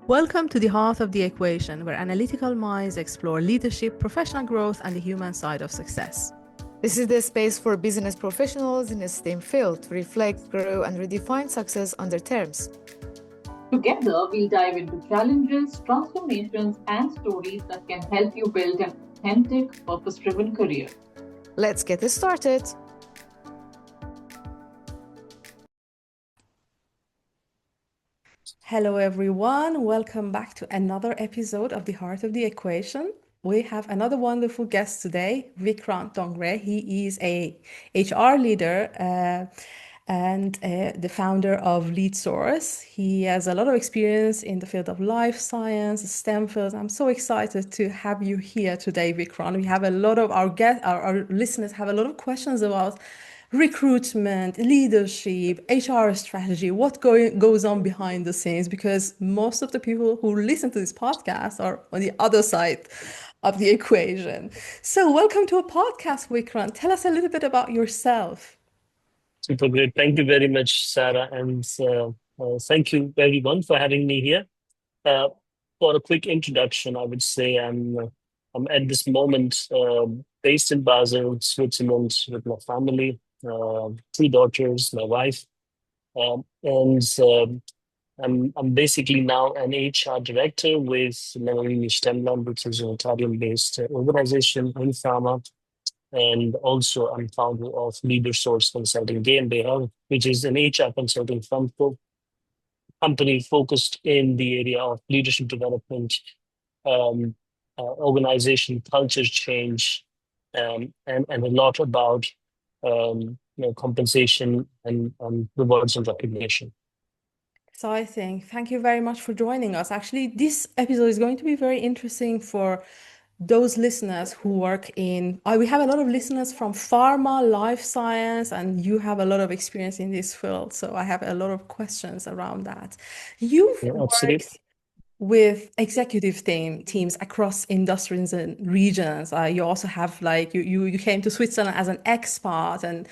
Welcome to the Heart of the Equation, where analytical minds explore leadership, professional growth, and the human side of success. This is the space for business professionals in the STEM field to reflect, grow, and redefine success on their terms. Together, we'll dive into challenges, transformations, and stories that can help you build an authentic, purpose-driven career. Let's get this started. Hello, everyone. Welcome back to another episode of the Heart of the Equation. We have another wonderful guest today, Vikrant Dongre. He is a HR leader and the founder of Leadsource. He has a lot of experience in the field of life science, STEM fields. I'm so excited to have you here today, Vikrant. We have a lot of our listeners have a lot of questions about recruitment, leadership, HR strategy, what goes on behind the scenes, because most of the people who listen to this podcast are on the other side of the equation. So welcome to a podcast, Vikrant. Tell us a little bit about yourself. Super great. Thank you very much, Sara. And thank you, everyone, for having me here. For a quick introduction, I would say I'm at this moment based in Basel, Switzerland, with my family, three daughters, my wife. I'm basically now an HR director with Leadsource Consulting, which is an Italian-based organization in pharma. And also, I'm founder of Leadsource Consulting GmbH, which is an HR consulting company focused in the area of leadership development, organization culture change, and a lot about compensation and rewards and recognition. Exciting. Thank you very much for joining us. Actually, this episode is going to be very interesting for those listeners who work in, we have a lot of listeners from pharma, life science, and you have a lot of experience in this field. So I have a lot of questions around that. You've worked with executive teams across industries and regions. You also have you came to Switzerland as an expat, and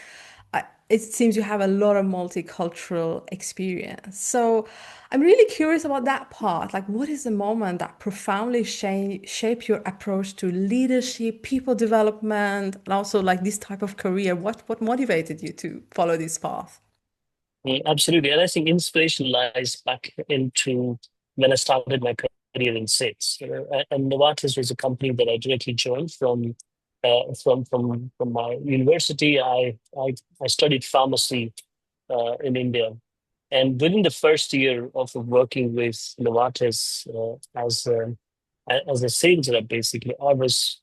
it seems you have a lot of multicultural experience. So I'm really curious about that part. Like, what is the moment that profoundly shaped your approach to leadership, people development, and also like this type of career? What motivated you to follow this path? Absolutely. And I think inspiration lies back into when I started my career in sales. And Novartis was a company that I directly joined from my university. I studied pharmacy in India, and within the first year of working with Novartis as a sales rep, basically, I was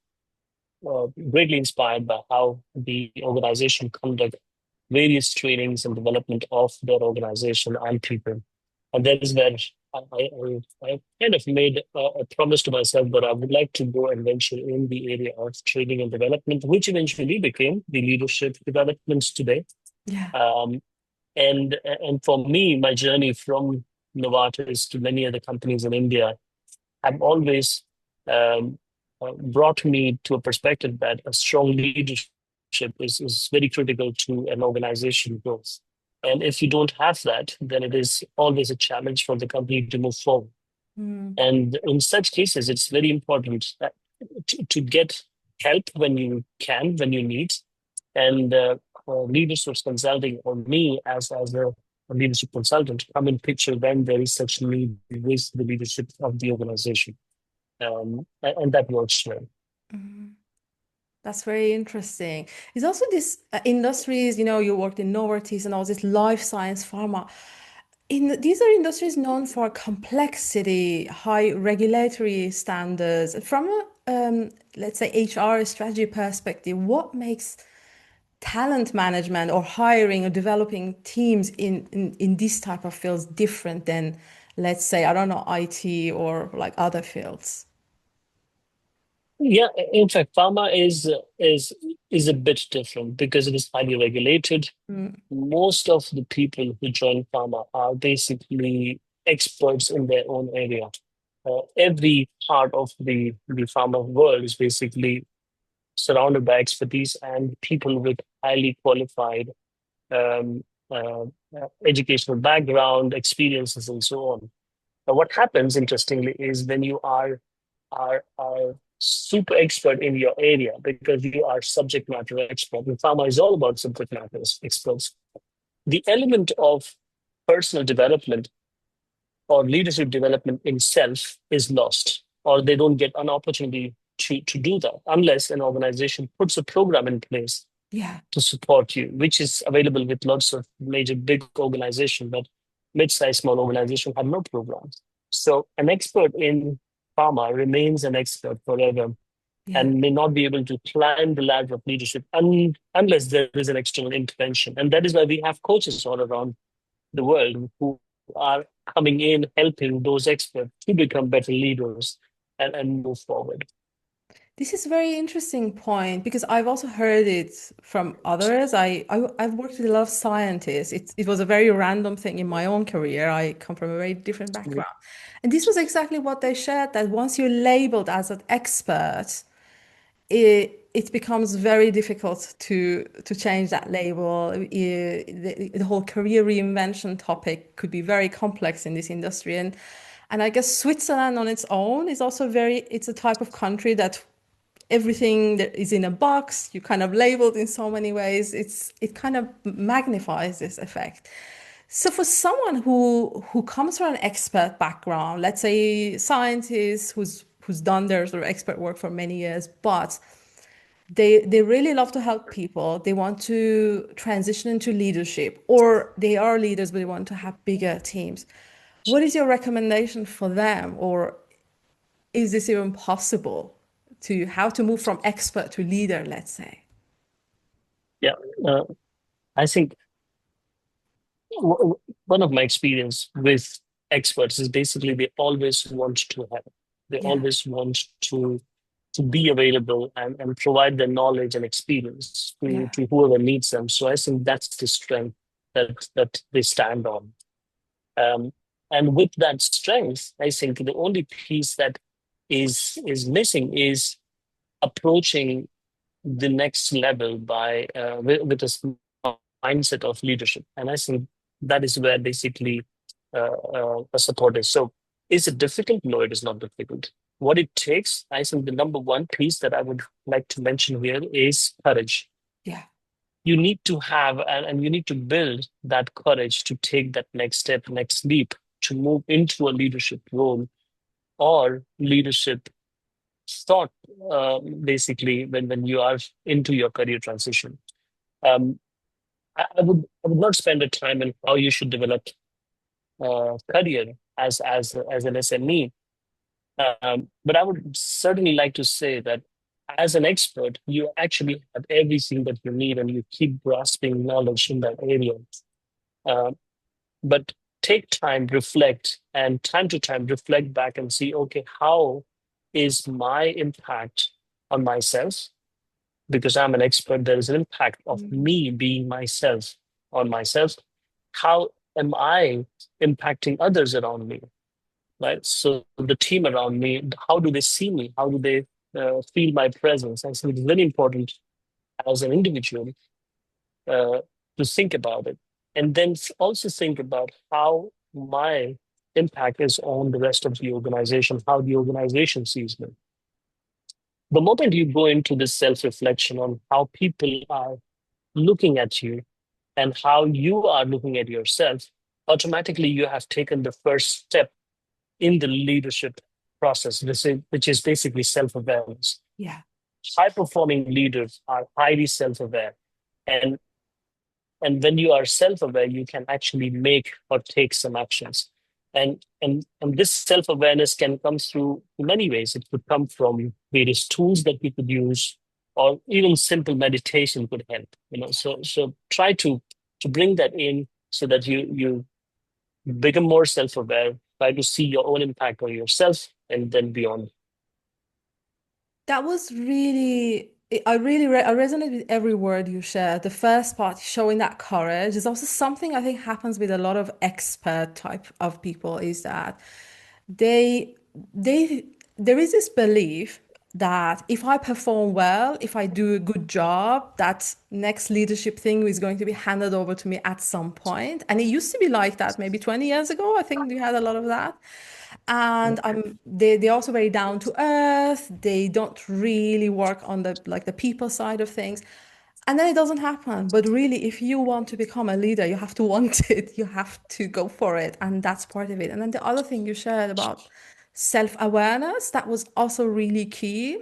greatly inspired by how the organization conduct various trainings and development of their organization and people. And that is where I kind of made a promise to myself that I would like to go and venture in the area of training and development, which eventually became the leadership developments today. Yeah. And for me, my journey from Novartis to many other companies in India have always brought me to a perspective that a strong leadership is very critical to an organization growth. And if you don't have that, then it is always a challenge for the company to move forward. And in such cases, it's very important to get help when you can, when you need. And Leadsource Consulting, or me as a leadership consultant, come in picture when there is such need with the leadership of the organization. And that works well. That's very interesting. It's also this industries, you worked in Novartis and all this life science, pharma. These are industries known for complexity, high regulatory standards. From a, let's say, HR strategy perspective, what makes talent management or hiring or developing teams in this type of fields different than, let's say, I don't know, IT or like other fields? Yeah, in fact, pharma is a bit different because it is highly regulated. Most of the people who join pharma are basically experts in their own area. Every part of the pharma world is basically surrounded by expertise and people with highly qualified educational background, experiences, and so on. What happens, interestingly, is when you are super expert in your area because you are subject matter expert. And pharma is all about subject matter experts. The element of personal development or leadership development in self is lost, or they don't get an opportunity to do that unless an organization puts a program in place Yeah. to support you, which is available with lots of major big organizations, but mid-sized small organizations have no programs. So an expert in pharma remains an expert forever Yeah. and may not be able to climb the ladder of leadership unless there is an external intervention. And that is why we have coaches all around the world who are coming in, helping those experts to become better leaders and move forward. This is a very interesting point because I've also heard it from others. I've worked with a lot of scientists. It was a very random thing in my own career. I come from a very different Mhm. background. And this was exactly what they shared, that once you're labeled as an expert, it becomes very difficult to change that label. The whole career reinvention topic could be very complex in this industry. And I guess Switzerland on its own is also it's a type of country that everything that is in a box, you kind of labeled in so many ways. It kind of magnifies this effect. So for someone who comes from an expert background, let's say scientist who's done their sort of expert work for many years, but they really love to help people. They want to transition into leadership, or they are leaders, but they want to have bigger teams. What is your recommendation for them, or is this even possible to how to move from expert to leader, let's say? Yeah, uh, I think one of my experience with experts is basically they always want to help. They Yeah, always want to be available and provide their knowledge and experience yeah. to whoever needs them. So I think that's the strength that they stand on. Um, and with that strength, I think the only piece that is missing is approaching the next level by with a mindset of leadership. And I think that is where basically a support is. So is it difficult? No, it is not difficult. What it takes, I think the number one piece that I would like to mention here is courage. Yeah. You need to have and you need to build that courage to take that next step, next leap, to move into a leadership role or leadership thought, basically, when you are into your career transition. Um, I would not spend the time on how you should develop career as an SME. But I would certainly like to say that as an expert, you actually have everything that you need and you keep grasping knowledge in that area. Uh, but take time, reflect, and time to time reflect back and see, okay, how is my impact on myself? Because I'm an expert, there is an impact of Mm. me being myself on myself. How am I impacting others around me? Right. So the team around me, how do they see me? How do they feel my presence? I think it's very important as an individual uh, to think about it. And then also think about how my impact is on the rest of the organization, how the organization sees me. The moment you go into this self reflection on how people are looking at you and how you are looking at yourself, automatically you have taken the first step in the leadership process, which is basically self awareness. Yeah. High performing leaders are highly self aware. And and when you are self-aware you can actually make or take some actions, and this self-awareness can come through many ways. It could come from various tools that we could use, or even simple meditation could help, so try to bring that in so that you become more self-aware, try to see your own impact on yourself and then beyond. That was really, I resonate with every word you shared. The first part, showing that courage, is also something I think happens with a lot of expert type of people, is that they, there is this belief, that if I perform well, if I do a good job, that next leadership thing is going to be handed over to me at some point. And it used to be like that maybe 20 years ago. I think we had a lot of that. Yeah. And they're also very down to earth. They don't really work on the like the people side of things. And then it doesn't happen. But really, if you want to become a leader, you have to want it. You have to go for it. And that's part of it. And then the other thing you shared about self-awareness, that was also really key.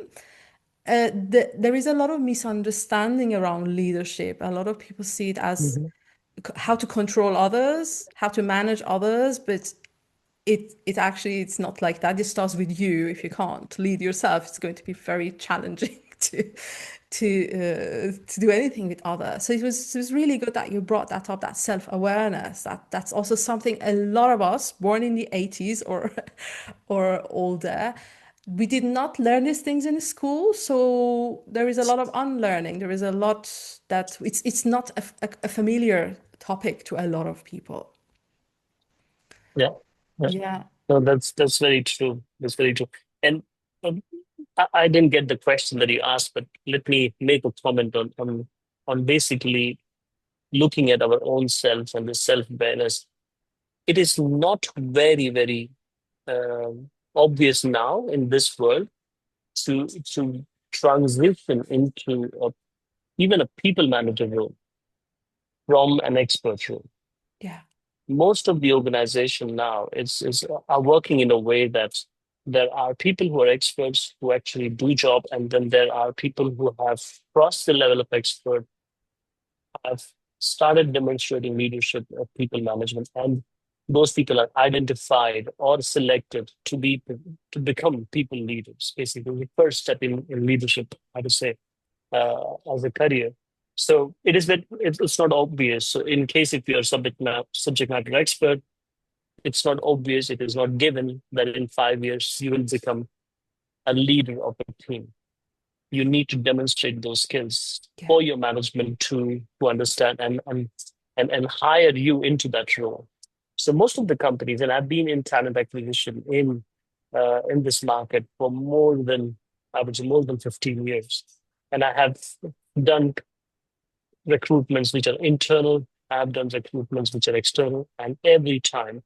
There is a lot of misunderstanding around leadership. A lot of people see it as Mhm. how to control others, how to manage others, but it actually it's not like that. It starts with you. If you can't lead yourself, it's going to be very challenging to do anything with others. So it was really good that you brought that up, that self-awareness. That's also something a lot of us born in the 80s or or older, we did not learn these things in school. So there is a lot of unlearning. There is a lot that it's not a familiar topic to a lot of people. Yeah. Yeah. Yeah. No, that's very true. That's very true. And um, I didn't get the question that you asked, but let me make a comment on basically looking at our own self and the self-awareness. It is not very obvious now in this world to transition into even a people manager role from an expert role. Yeah. Most of the organization now is are working in a way that there are people who are experts who actually do job, and then there are people who have crossed the level of expert, have started demonstrating leadership of people management, and those people are identified or selected to become people leaders. Basically, the first step in leadership, I would say, as a career. So it is that it's not obvious. So in case if you're subject matter expert, it's not obvious. It is not given that in 5 years you will become a leader of a team. You need to demonstrate those skills Yeah. for your management to understand and hire you into that role. So most of the companies, and I've been in talent acquisition in this market for more than I would say more than 15 years, and I have done recruitments which are internal. I have done recruitments which are external, and every time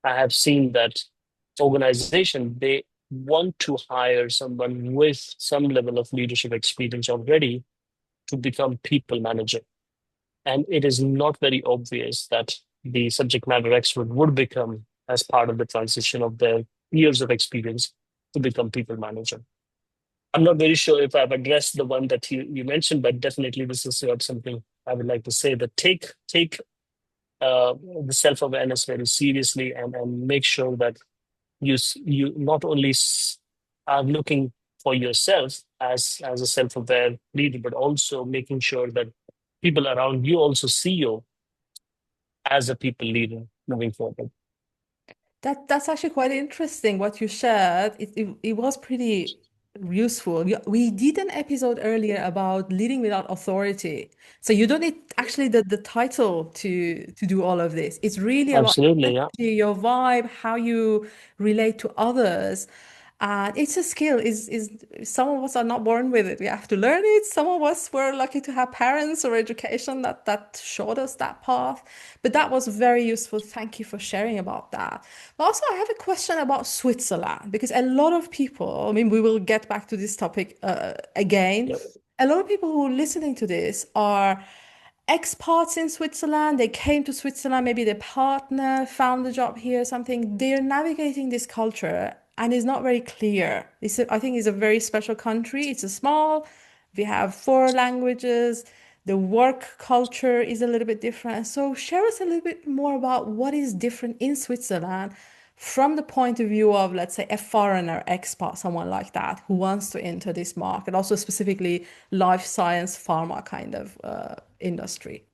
I have seen that organization, they want to hire someone with some level of leadership experience already to become people manager. And it is not very obvious that the subject matter expert would become as part of the transition of their years of experience to become people manager. I'm not very sure if I've addressed the one that you mentioned, but definitely this is something I would like to say that take the self-awareness very seriously and make sure that you not only are looking for yourself as a self-aware leader, but also making sure that people around you also see you as a people leader moving forward. That's actually quite interesting what you shared. It was pretty useful. We did an episode earlier about leading without authority. So you don't need actually the title to do all of this. It's really about Absolutely, yeah. your vibe, how you relate to others. And it's a skill. Is some of us are not born with it. We have to learn it. Some of us were lucky to have parents or education that showed us that path. But that was very useful. Thank you for sharing about that. But also, I have a question about Switzerland because a lot of people, I mean, we will get back to this topic again. Yep. A lot of people who are listening to this are expats in Switzerland. They came to Switzerland, maybe their partner found a job here, something. They're navigating this culture and it's not very clear. I think it's a very special country. It's a small, we have four languages. The work culture is a little bit different. So share us a little bit more about what is different in Switzerland from the point of view of, let's say, a foreigner, expat, someone like that, who wants to enter this market, also specifically life science, pharma kind of industry.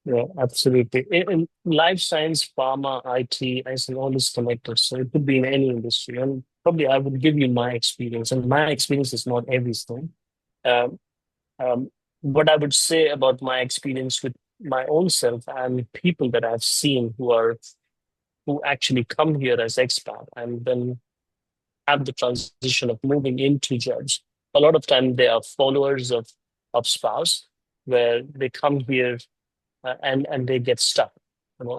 Yeah, absolutely. In life science, pharma, IT, I see all is connected. So it could be in any industry. And probably I would give you my experience. And my experience is not everything. Um, um, what I would say about my experience with my own self and people that I've seen who actually come here as expat and then have the transition of moving into jobs, a lot of time they are followers of spouse, where they come here and they get stuck.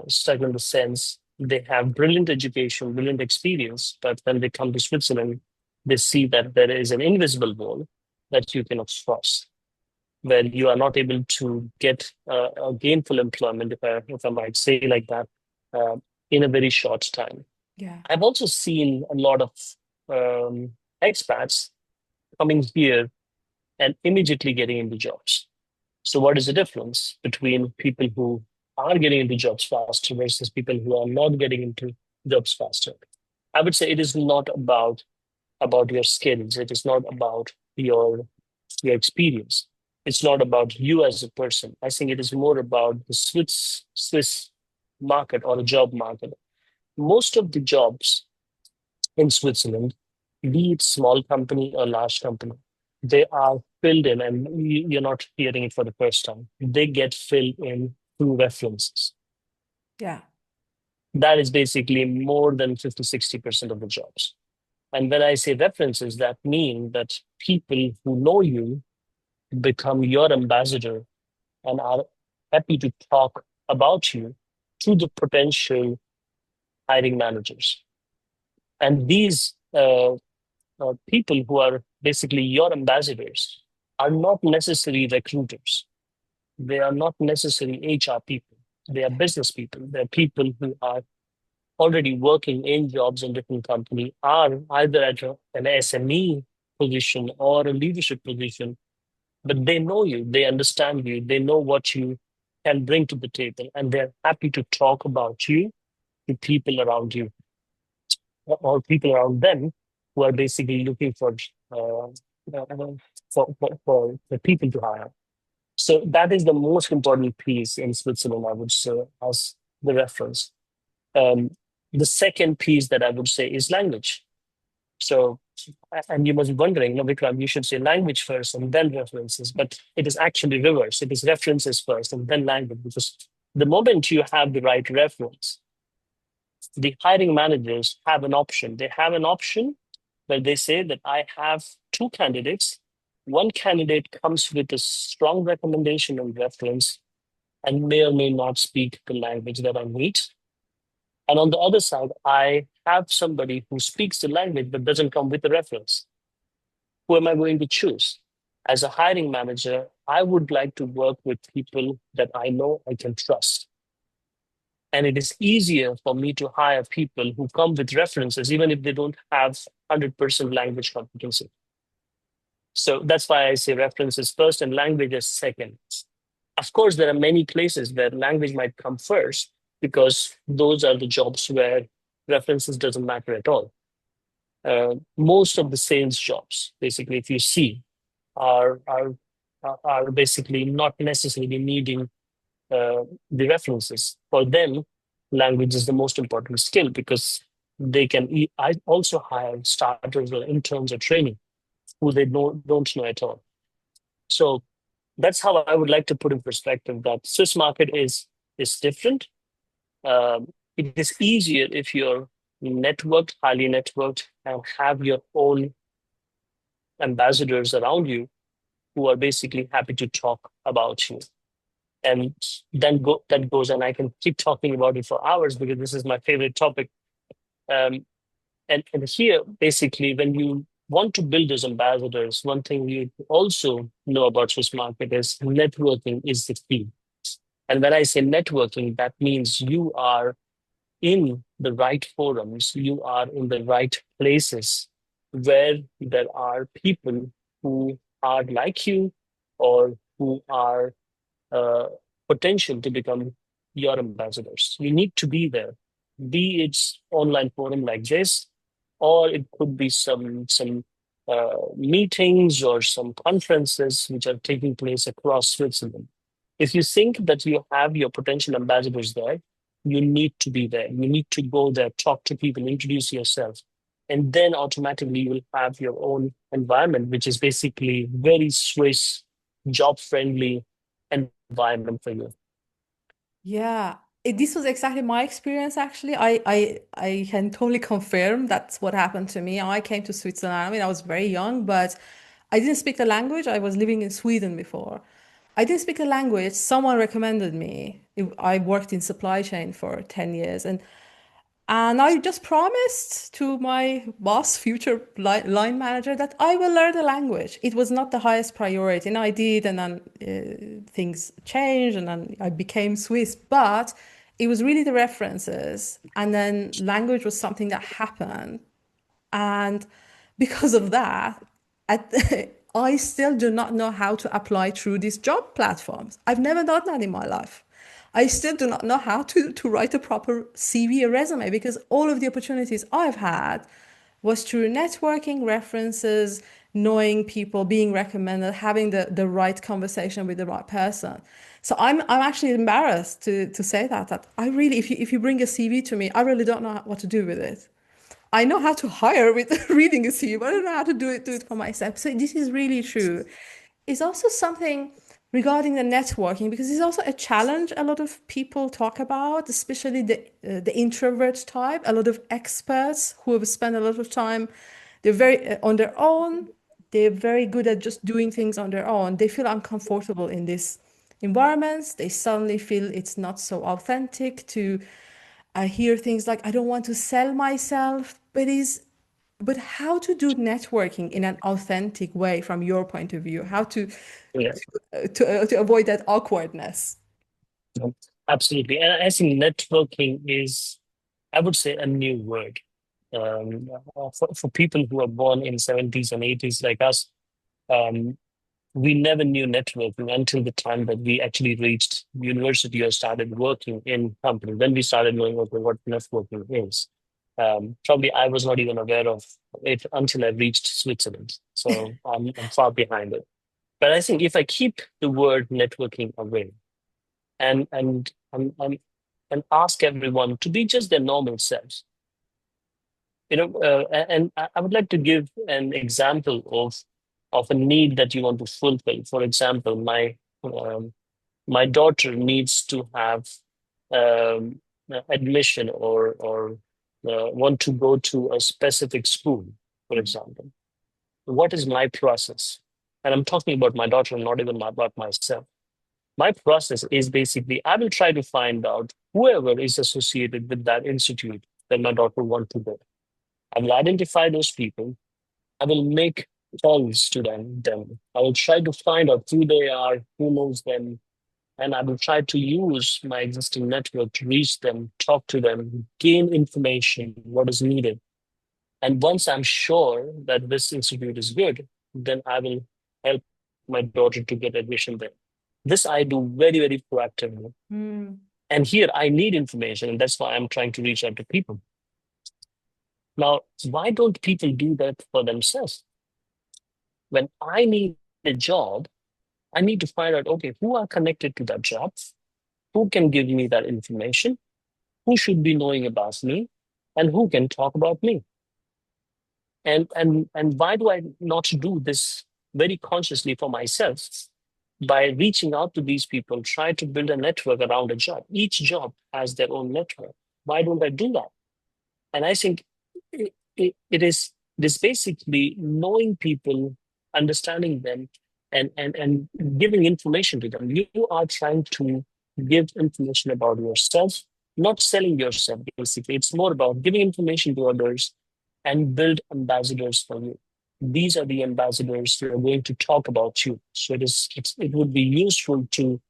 Stuck in the sense they have brilliant education, brilliant experience, but when they come to Switzerland, they see that there is an invisible wall that you cannot cross, where you are not able to get a gainful employment, if I might say like that, uh, in a very short time. Yeah. I've also seen a lot of um, expats coming here and immediately getting into jobs. So, what is the difference between people who are getting into jobs faster versus people who are not getting into jobs faster? I would say it is not about your skills. It is not about your experience. It's not about you as a person. I think it is more about the Swiss market or the job market. Most of the jobs in Switzerland, be it small company or large company, they are filled in, and you're not hearing it for the first time. They get filled in through references. Yeah. That is basically more than 50-60% of the jobs. And when I say references, that means that people who know you become your ambassador and are happy to talk about you to the potential hiring managers. And these people who are basically your ambassadors are not necessarily recruiters. They are not necessarily HR people. They are business people. They're people who are already working in jobs in different companies, are either at an SME position or a leadership position, but they know you, they understand you, they know what you can bring to the table, and they're happy to talk about you to people around you or people around them who are basically looking uh, for people to hire. So that is the most important piece in Switzerland, I would say, as the reference. Um, the second piece that I would say is language. So, and you must be wondering, Vikrant, you should say language first and then references, but it is actually reverse. It is references first and then language, because the moment you have the right reference, the hiring managers have an option. They have an option where they say that I have two candidates. One candidate comes with a strong recommendation and reference and may or may not speak the language that I need. And on the other side, I have somebody who speaks the language but doesn't come with a reference. Who am I going to choose? As a hiring manager, I would like to work with people that I know I can trust. And it is easier for me to hire people who come with references, even if they don't have 100% language competency. So that's why I say references first and language is second. Of course, there are many places where language might come first, because those are the jobs where references doesn't matter at all. Most of the sales jobs, basically, if you see, are basically not necessarily needing the references. For them, language is the most important skill, because they can. I also hire starters or interns or training who they don't know at all. So that's how I would like to put in perspective that Swiss market is different. It is easier if you're networked, highly networked, and have your own ambassadors around you who are basically happy to talk about you. And then that goes, and I can keep talking about it for hours because this is my favorite topic. And here, basically, when you want to build those ambassadors, one thing you also know about Swiss market is networking is the key. And when I say networking, that means you are in the right forums, you are in the right places where there are people who are like you or who are uh, potential to become your ambassadors. You need to be there, be it online forum like this, or it could be some meetings or some conferences which are taking place across Switzerland. If you think that you have your potential ambassadors there, you need to be there. You need to go there, talk to people, introduce yourself. And then automatically you will have your own environment, which is basically very Swiss, job friendly environment for you. Yeah. This was exactly my experience, actually. I can totally confirm that's what happened to me. I came to Switzerland. I mean, I was very young, but I didn't speak the language. I was living in Sweden before. I didn't speak the language. Someone recommended me. I worked in supply chain for 10 years, and I just promised to my boss, future line manager, that I will learn the language. It was not the highest priority, and I did, and then things changed, and then I became Swiss. But it was really the references, and then language was something that happened. And because of that, at, I still do not know how to apply through these job platforms. I've never done that in my life. I still do not know how to write a proper CV, a resume, because all of the opportunities I've had was through networking, references, knowing people, being recommended, having the right conversation with the right person. So I'm actually embarrassed to say that I really, if you bring a CV to me, I really don't know what to do with it. I know how to hire with reading a CV, but I don't know how to do it for myself. So this is really true. It's also something regarding the networking, because it's also a challenge a lot of people talk about, especially the introvert type. A lot of experts who have spent a lot of time, they're very on their own. They're very good at just doing things on their own. They feel uncomfortable in this environments. They suddenly feel it's not so authentic to I hear things like, I don't want to sell myself, but how to do networking in an authentic way from your point of view? How Yeah, to avoid that awkwardness? no, absolutely. And I think networking is, I would say, a new word. For people who are born in 70s and 80s like us, um, we never knew networking until the time that we actually reached university or started working in company. Then we started knowing, okay, what networking is. Probably I was not even aware of it until I reached Switzerland. So I'm far behind it. But I think if I keep the word networking away and and ask everyone to be just their normal selves, and I would like to give an example of a need that you want to fulfill. For example, um, my daughter needs to have admission or want to go to a specific school, for example. What is my process? And I'm talking about my daughter, not even about myself. My process is basically I will try to find out whoever is associated with that institute that my daughter wants to go. I will identify those people. I will make calls to them. I will try to find out who they are, who knows them, and I will try to use my existing network to reach them, talk to them, gain information, what is needed. And once I'm sure that this institute is good, then I will help my daughter to get admission there. This I do very, very proactively. Mm. And here I need information, and that's why I'm trying to reach out to people. Now, why don't people do that for themselves? When I need a job, I need to find out, okay, who are connected to that job? Who can give me that information? Who should be knowing about me? And who can talk about me? And why do I not do this very consciously for myself? By reaching out to these people, try to build a network around a job. Each job has their own network. Why don't I do that? And I think it is basically knowing people, understanding them, and giving information to them. You are trying to give information about yourself, not selling yourself, basically. It's more about giving information to others and build ambassadors for you. These are the ambassadors who are going to talk about you. So it would be useful to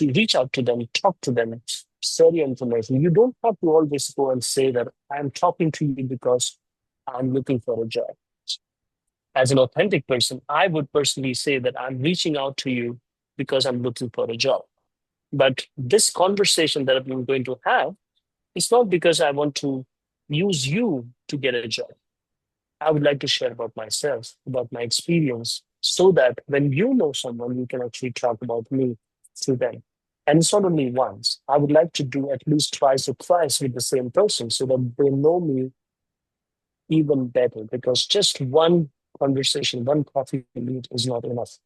reach out to them, talk to them, share your information. You don't have to always go and say that I'm talking to you because I'm looking for a job. As an authentic person, I would personally say that I'm reaching out to you because I'm looking for a job. But this conversation that I'm going to have, it's not because I want to use you to get a job. I would like to share about myself, about my experience, so that when you know someone, you can actually talk about me to them. And it's not only once. I would like to do at least twice or thrice with the same person so that they know me even better. Because just one conversation, one coffee meet is not enough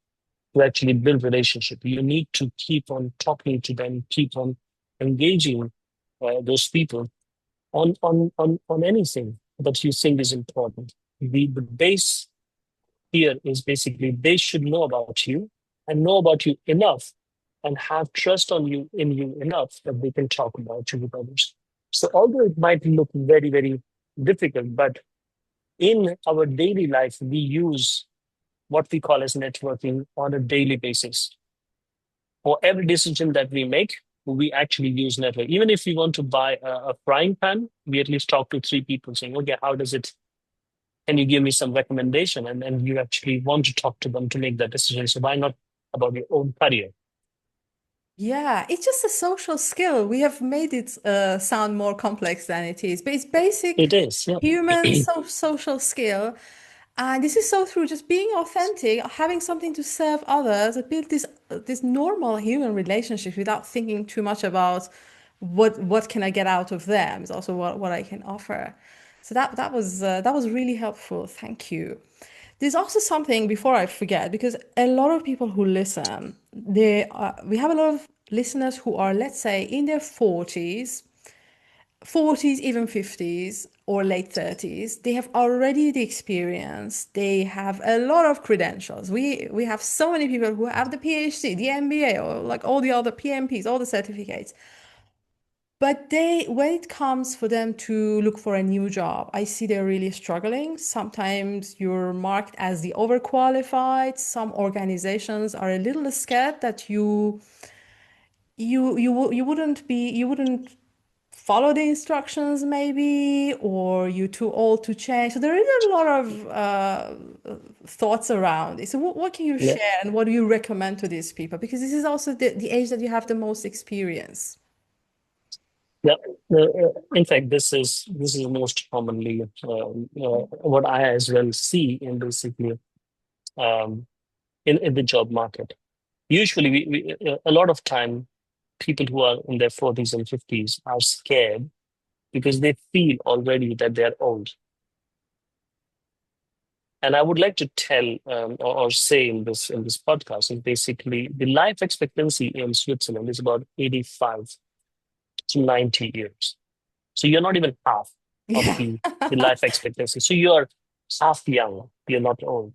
to actually build relationship. You need to keep on talking to them, keep on engaging those people on anything that you think is important. The base here is basically they should know about you and know about you enough and have trust in you enough that they can talk about you with others. So although it might look very, very difficult, but in our daily life, we use what we call as networking on a daily basis. For every decision that we make, we actually use network. Even if we want to buy a frying pan, we at least talk to three people saying, okay, how does it, can you give me some recommendation? And then you actually want to talk to them to make that decision. So why not about your own career? Yeah, it's just a social skill. We have made it sound more complex than it is, but it's basic It is, yeah. human social skill. And this is so true. Just being authentic, having something to serve others, build this normal human relationship without thinking too much about what can I get out of them. Is also what I can offer. So that was really helpful. Thank you. There's also something before I forget, because a lot of people who listen, we have a lot of listeners who are, let's say, in their 40s, even 50s or late 30s. They have already the experience. They have a lot of credentials. We have so many people who have the PhD, the MBA, or like all the other PMPs, all the certificates. But when it comes for them to look for a new job, I see they're really struggling. Sometimes you're marked as the overqualified. Some organizations are a little scared that you wouldn't follow the instructions maybe, or you're too old to change. So there is a lot of thoughts around it. So what can you Yeah. share and what do you recommend to these people? Because this is also the age that you have the most experience. Yeah. In fact, this is most commonly what I as well see in basically um, in the job market. Usually, a lot of time, people who are in their 40s and 50s are scared because they feel already that they're old. And I would like to tell or say in this podcast is basically the life expectancy in Switzerland is about 85 to 90 years. So you're not even half of Yeah. the life expectancy. So you're half young, you're not old.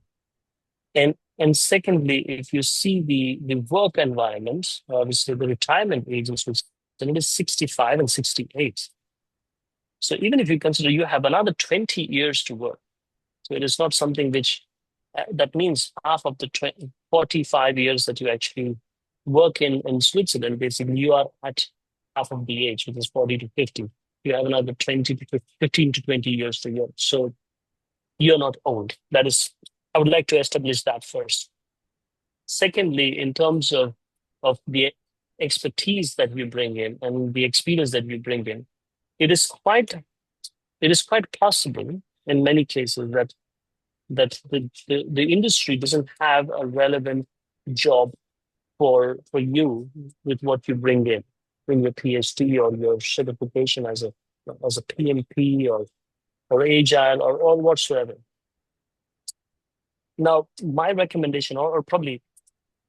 And secondly, if you see the work environment, obviously the retirement age in Switzerland is 65 and 68. So even if you consider you have another 20 years to work, so it is not something which that means half of the 45 years that you actually work in Switzerland, basically you are at half of the age, which is 40 to 50. You have another 20 to 15 to 20 years to work. So you're not old. That is, I would like to establish that first. Secondly, in terms of the expertise that we bring in and the experience that we bring in, it is quite possible in many cases that the industry doesn't have a relevant job for you with what you bring in your PhD or your certification as a PMP or agile or whatsoever. Now, my recommendation, or probably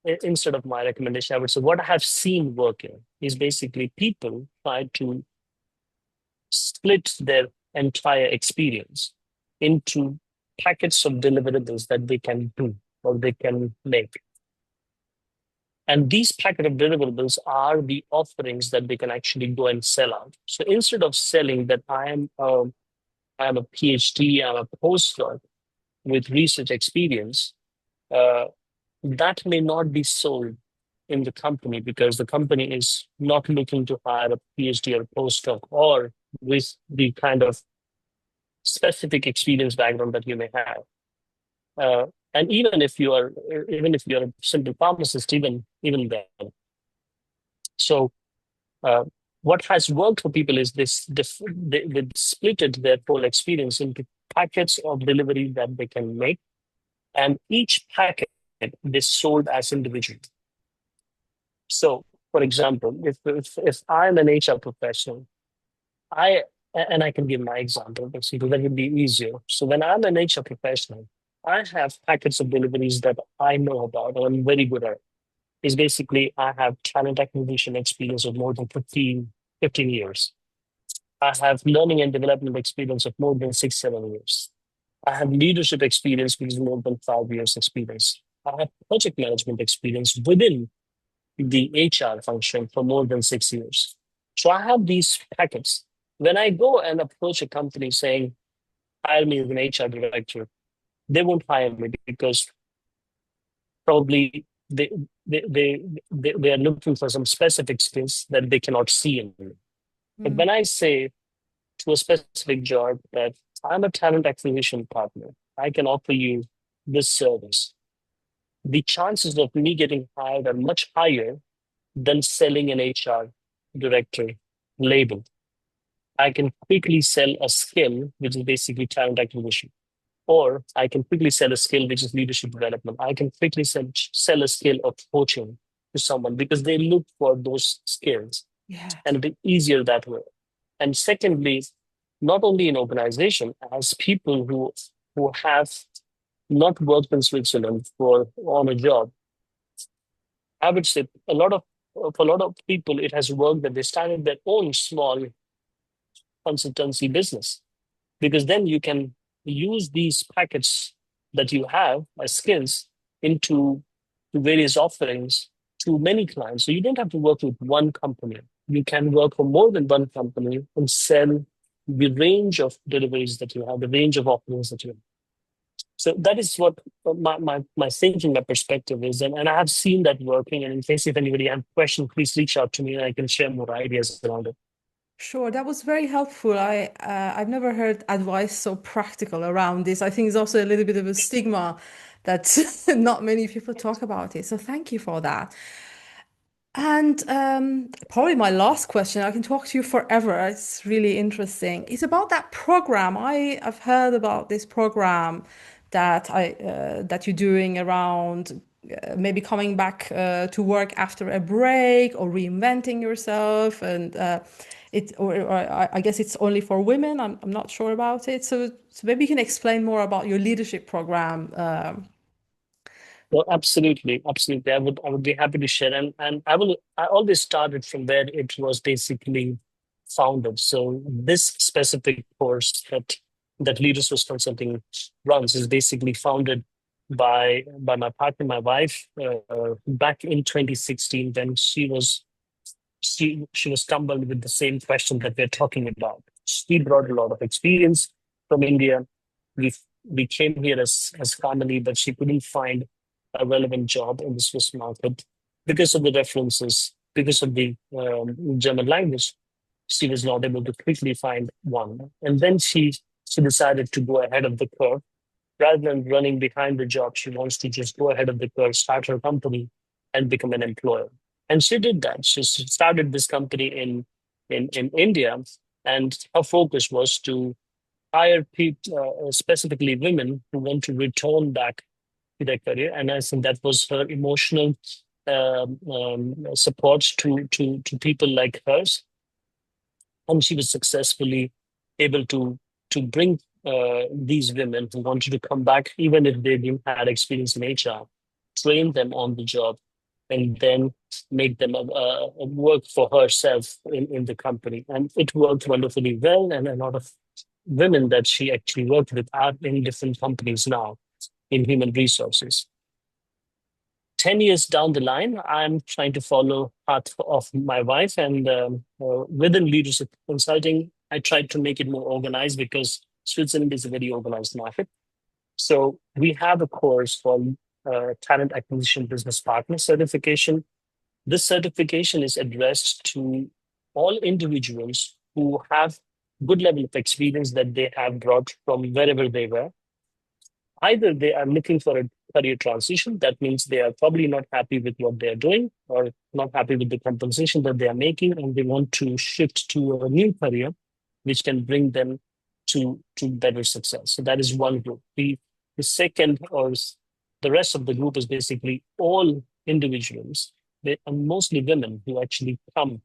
instead of my recommendation, I would say what I have seen working is basically people try to split their entire experience into packets of deliverables that they can do or they can make. And these packet of deliverables are the offerings that they can actually go and sell out. So instead of selling that I am a PhD, I'm a postdoc with research experience, that may not be sold in the company because the company is not looking to hire a PhD or postdoc or with the kind of specific experience background that you may have. And even if you are a simple pharmacist, even then. So what has worked for people is they splitted their whole experience into packets of delivery that they can make, and each packet they sold as individual. So, for example, if I'm an HR professional, I can give my example, basically that would be easier. So when I'm an HR professional, I have packets of deliveries that I know about and I'm very good at. is basically I have talent acquisition experience of more than 15 years. I have learning and development experience of more than 6, 7 years. I have leadership experience, which is more than 5 years experience. I have project management experience within the HR function for more than 6 years. So I have these packets. When I go and approach a company saying, hire me as an HR director, they won't hire me because probably they are looking for some specific skills that they cannot see in me. But when I say to a specific job that I'm a talent acquisition partner, I can offer you this service, the chances of me getting hired are much higher than selling an HR director label. I can quickly sell a skill, which is basically talent acquisition, or I can quickly sell a skill, which is leadership development. I can quickly sell a skill of coaching to someone because they look for those skills, and Yes. it'll be easier that way. And secondly, not only in organization, as people who have not worked in Switzerland for on a job, I would say for a lot of people, it has worked that they started their own small consultancy business because then you can use these packets that you have as skills into to various offerings to many clients. So you don't have to work with one company. You can work for more than one company and sell the range of deliveries that you have, the range of offerings that you have. So that is what my thinking, my perspective is. And I have seen that working. And in case if anybody has questions, please reach out to me and I can share more ideas around it. Sure, that was very helpful. I've never heard advice so practical around this. I think it's also a little bit of a stigma that not many people talk about it. So thank you for that. And probably my last question, I can talk to you forever. It's really interesting. It's about that program. I've heard about this program that you're doing around maybe coming back to work after a break or reinventing yourself, and I guess it's only for women. I'm not sure about it. So maybe you can explain more about your leadership program. Well, absolutely, absolutely. I would be happy to share. And I always started from where it was basically founded. So this specific course that Leadsource Consulting runs is basically founded by my partner, my wife, back in 2016 when she was stumbled with the same question that we're talking about. She brought a lot of experience from India. We we came here as family, but she couldn't find a relevant job in the Swiss market because of the references, because of the German language. She was not able to quickly find one, and then she decided to go ahead of the curve rather than running behind the job. She wants to just go ahead of the curve, start her company, and become an employer. And she did that. She started this company in India, and her focus was to hire people, specifically women who want to return back to their career. And I think that was her emotional support to people like hers. And she was successfully able to bring these women who wanted to come back, even if they didn't have experience in HR, train them on the job, and then make them work for herself in the company. And it worked wonderfully well. And a lot of women that she actually worked with are in different companies now in human resources. 10 years down the line, I'm trying to follow path of my wife, and within leadership consulting, I tried to make it more organized because Switzerland is a very organized market. So we have a course called Talent Acquisition Business Partner Certification. This certification is addressed to all individuals who have good level of experience that they have brought from wherever they were. Either they are looking for a career transition, that means they are probably not happy with what they are doing or not happy with the compensation that they are making, and they want to shift to a new career, which can bring them to better success. So that is one group. The second, or the rest of the group, is basically all individuals, and mostly women, who actually come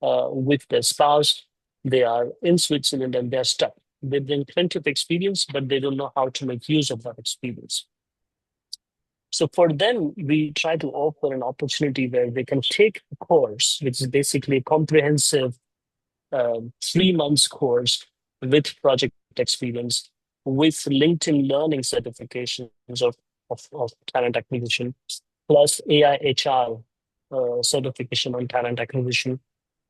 with their spouse. They are in Switzerland and they're stuck. They bring plenty of experience, but they don't know how to make use of that experience. So for them, we try to offer an opportunity where they can take a course, which is basically a comprehensive 3 months course with project experience, with LinkedIn learning certifications of talent acquisition, plus AI HR certification on talent acquisition,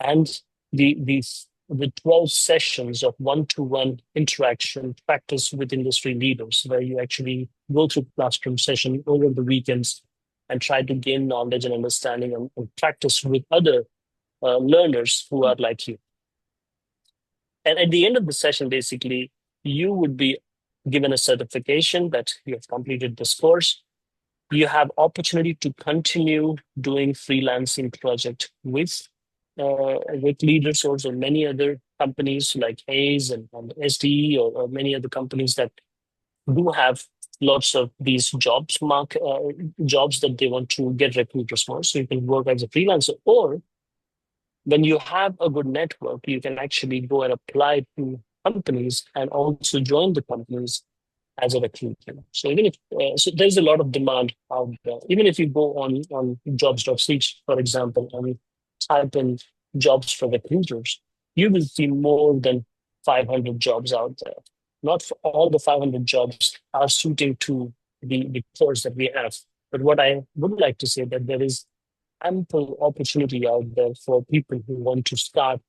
and the 12 sessions of one-to-one interaction practice with industry leaders, where you actually go through classroom session over the weekends and try to gain knowledge and understanding and practice with other learners who are like you. And at the end of the session, basically, you would be given a certification that you have completed this course. You have opportunity to continue doing freelancing project with Leadsource or many other companies like Hayes and SDE or many other companies that do have lots of these jobs that they want to get recruiters for. So you can work as a freelancer, or when you have a good network, you can actually go and apply to companies and also join the companies as a recruiter. So even if so there's a lot of demand out there. Even if you go on jobs.search, for example, and type in jobs for recruiters, you will see more than 500 jobs out there. Not for all the 500 jobs are suiting to the course that we have. But what I would like to say that there is ample opportunity out there for people who want to start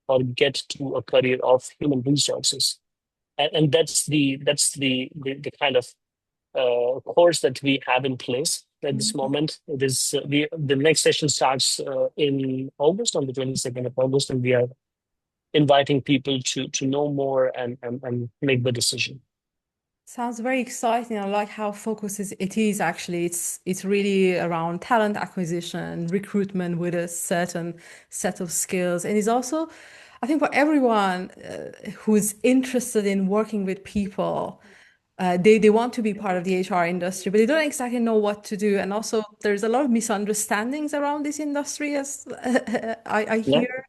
or get to a career of human resources. And that's the kind of course that we have in place at this moment. It is the next session starts in August, on the 22nd of August, and we are inviting people to know more and make the decision. Sounds very exciting. I like how focused it is actually. It's really around talent acquisition, recruitment with a certain set of skills. And it's also, I think for everyone who's interested in working with people, they want to be part of the HR industry, but they don't exactly know what to do. And also there's a lot of misunderstandings around this industry as I Yeah, hear.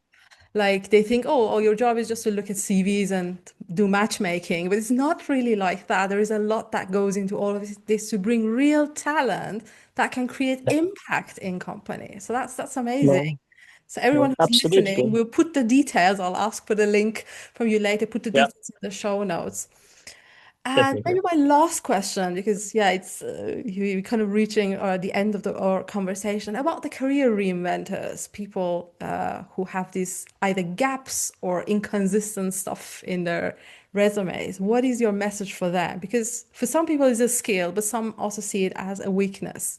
Like they think, oh, your job is just to look at CVs and do matchmaking, but it's not really like that. There is a lot that goes into all of this to bring real talent that can create yeah, impact in companies. So that's amazing. no, So everyone who's listening, absolutely. we'll put the details. I'll ask for the link from you later. Put the Yeah, details in the show notes. And definitely. maybe my last question, because yeah, it's you kind of reaching the end of our conversation about the career reinventors, people who have these either gaps or inconsistent stuff in their resumes. What is your message for them? Because for some people it's a skill, but some also see it as a weakness.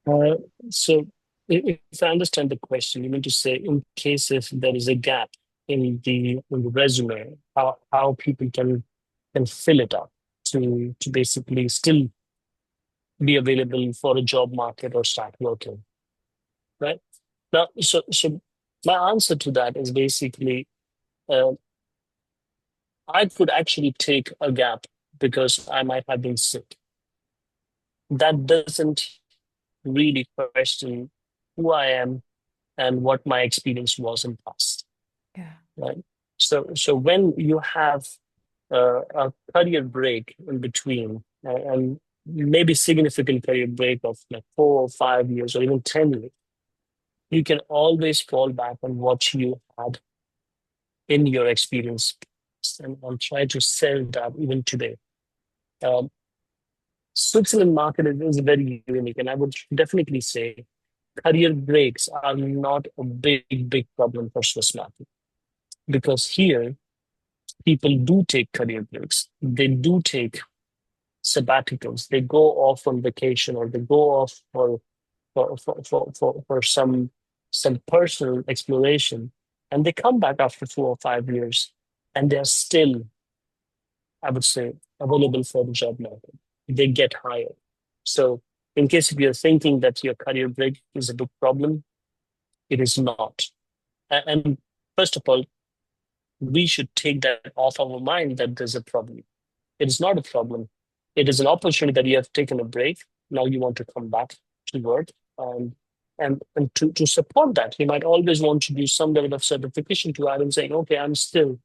Uh, so if I understand the question, you mean to say in case if there is a gap in the resume, how people can fill it up to basically still be available for a job market or start working, right? Now, so my answer to that is basically uh, I could actually take a gap because I might have been sick. That doesn't really question who I am and what my experience was in past, Yeah. right? So when you have a career break in between, and maybe significant career break of like 4 or 5 years or even 10 years, you can always fall back on what you had in your experience and try to sell that even today. Um, Switzerland market is very unique, and I would definitely say career breaks are not a big problem for Swiss market, because here people do take career breaks. They do take sabbaticals. They go off on vacation, or they go off for some personal exploration, and they come back after 4 or 5 years, and they're still, I would say, available for the job market. They get hired. So in case if you're thinking that your career break is a big problem, it is not. And first of all, we should take that off our mind that there's a problem. It is not a problem. It is an opportunity that you have taken a break. Now you want to come back to work. And to support that, you might always want to do some level of certification to add and saying, okay, I'm still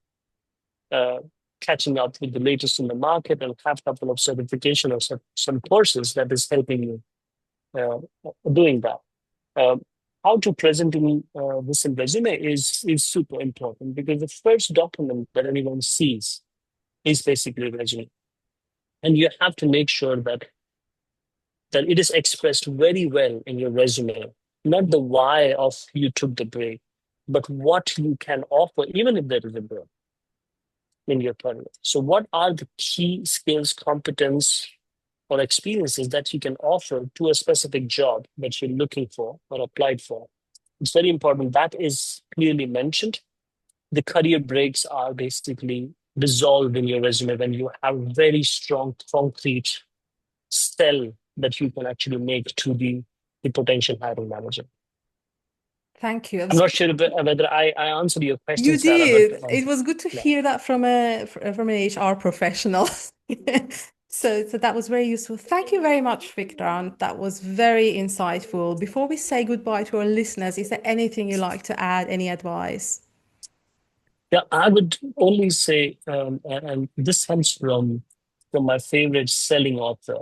uh, catching up with the latest in the market and have a couple of certification or some courses that is helping you doing that. How to presenting this in resume is super important, because the first document that anyone sees is basically resume. And you have to make sure that it is expressed very well in your resume, not the why of you took the break, but what you can offer, even if there is a break in your career. So what are the key skills, competence, or experiences that you can offer to a specific job that you're looking for or applied for? It's very important. That is clearly mentioned. The career breaks are basically resolved in your resume when you have very strong, concrete sell that you can actually make to the potential hiring manager. Thank you. I'm not sure whether I answered your question, You Sara, did. but It was good to yeah. hear that from an HR professional. So that was very useful. Thank you very much, Vikrant. That was very insightful. Before we say goodbye to our listeners, is there anything you'd like to add? Any advice? Yeah, I would only say, and this comes from my favorite selling author.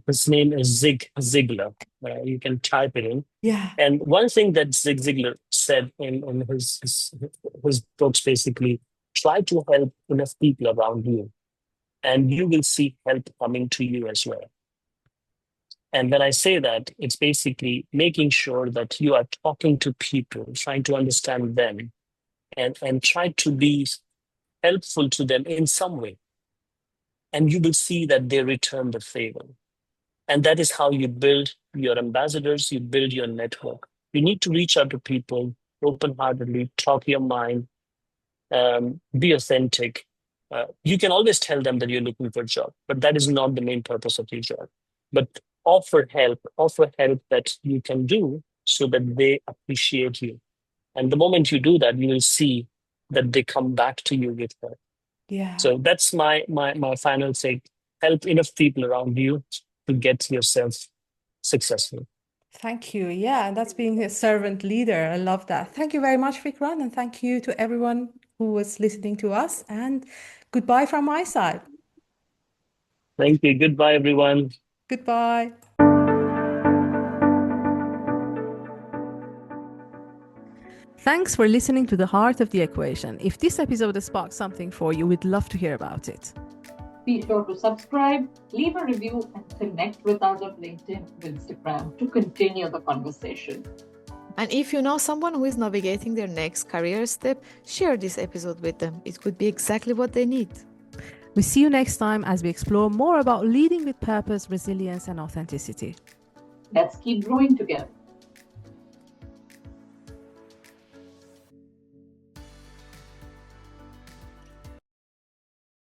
His name is Zig Ziglar. You can type it in. Yeah. And one thing that Zig Ziglar said in his books, basically, try to help enough people around you, and you will see help coming to you as well. And when I say that, it's basically making sure that you are talking to people, trying to understand them, and try to be helpful to them in some way. And you will see that they return the favor. And that is how you build your ambassadors, you build your network. You need to reach out to people open-heartedly, talk your mind, be authentic. You can always tell them that you're looking for a job, but that is not the main purpose of your job. But offer help that you can do so that they appreciate you. And the moment you do that, you will see that they come back to you with help. Yeah. So that's my final thing. Help enough people around you to get yourself successful. Thank you. Yeah, and that's being a servant leader. I love that. Thank you very much, Vikrant, and thank you to everyone who was listening to us. And goodbye from my side. Thank you. Goodbye, everyone. Goodbye. Thanks for listening to The Heart of the Equation. If this episode sparked something for you, we'd love to hear about it. Be sure to subscribe, leave a review, and connect with us on LinkedIn and Instagram to continue the conversation. And if you know someone who is navigating their next career step, share this episode with them. It could be exactly what they need. We see you next time as we explore more about leading with purpose, resilience, and authenticity. Let's keep growing together.